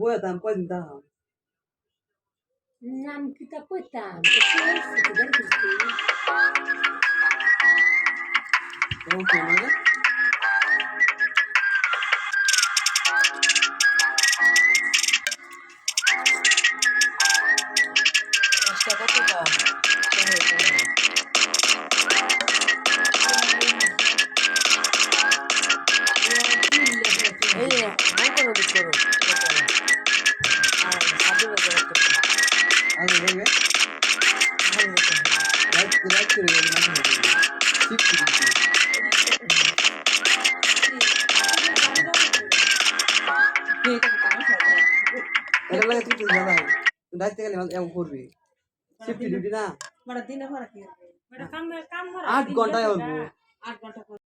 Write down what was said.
Boa, tá, pode dar. Nam kita petam, Vamos comer, né? Acho que até pegar. এমন করবি 50 duty না 8 ঘন্টায় হবো